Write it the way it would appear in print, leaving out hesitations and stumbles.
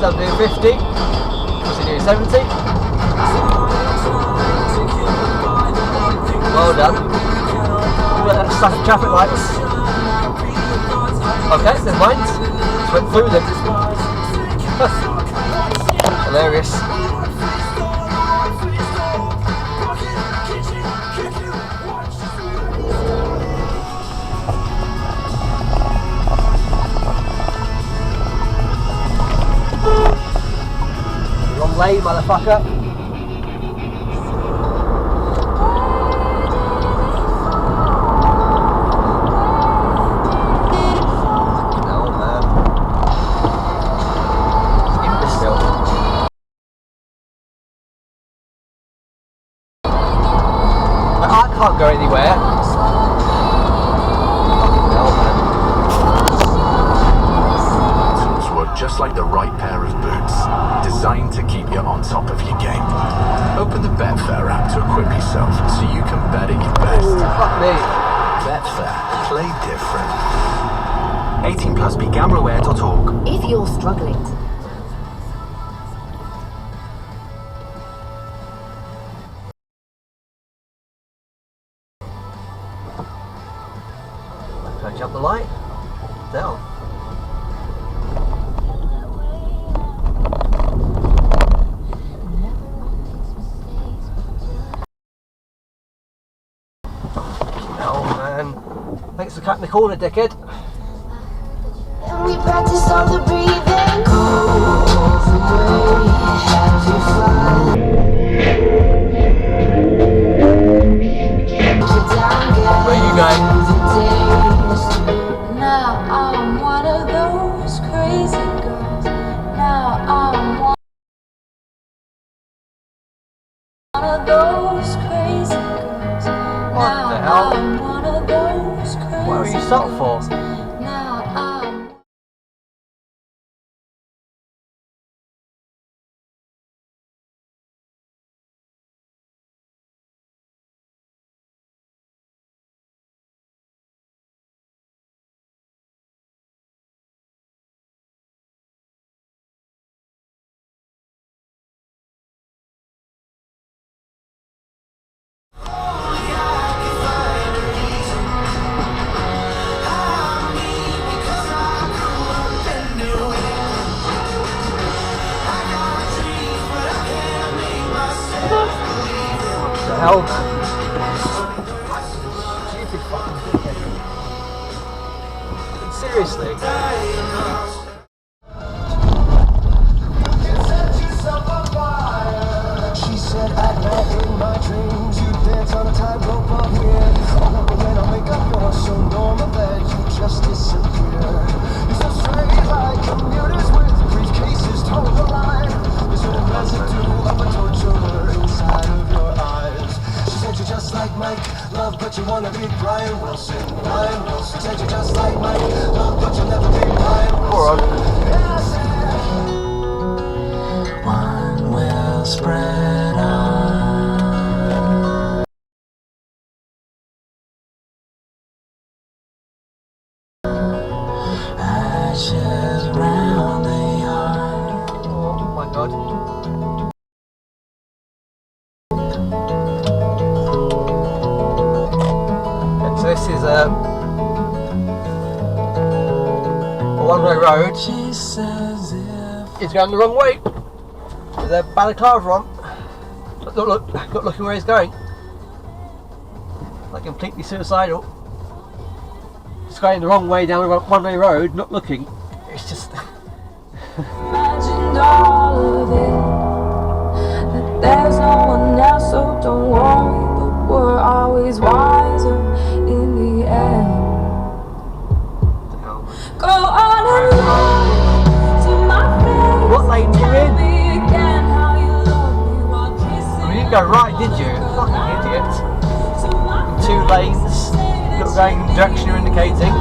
roads, I'm doing 50. What's he doing, 70? Well done. Stuck at traffic lights. Okay, never mind. Just went through them. Hilarious. Wrong lane, motherfucker. Can't go anywhere. Hell, man. Tools work just like the right pair of boots, designed to keep you on top of your game. Open the Betfair app to equip yourself so you can bet at your best. Ooh, fuck me. Betfair, play different. 18 plus, begambleaware.org. If you're struggling. Can I jump the light? Down. Oh man. Thanks for cutting the corner, dickhead. And we practice all the breathing. Goes away, have you fun? Where are you going? Now I'm one of those crazy girls. Now I'm one of those crazy girls. What the hell? I'm one of those crazy What are you stopped for? Now I'm Hell, man. Stupid fucking dickhead. Seriously. She said at night in my dreams you dance on a tightrope of wind. Oh, but when I wake up you're so normal that you just disappear. You're so strange like commuters with briefcases towing the line. There's no residue of a torturer inside of your eyes. She said you're just like Mike, love but you wanna be Brian Wilson. Brian Wilson said you're just like Mike, love but you'll never be Brian Wilson. One will spread out. Ashes round the yard. Oh my god. And so this is a one-way road. She says if He's going the wrong way. There's a balaclava on. Look, not looking where he's going. Like completely suicidal. Just going the wrong way down a one-way road, not looking. It's just... imagined all of it. That there's no one else, so don't worry. But we're always wiser in the end. Go on and lie to my face. What lane Tell you in? me again how you love me while kissing. I mean, you didn't go right, did you? Fucking idiot. In 2 lanes, not going in the direction you're indicating.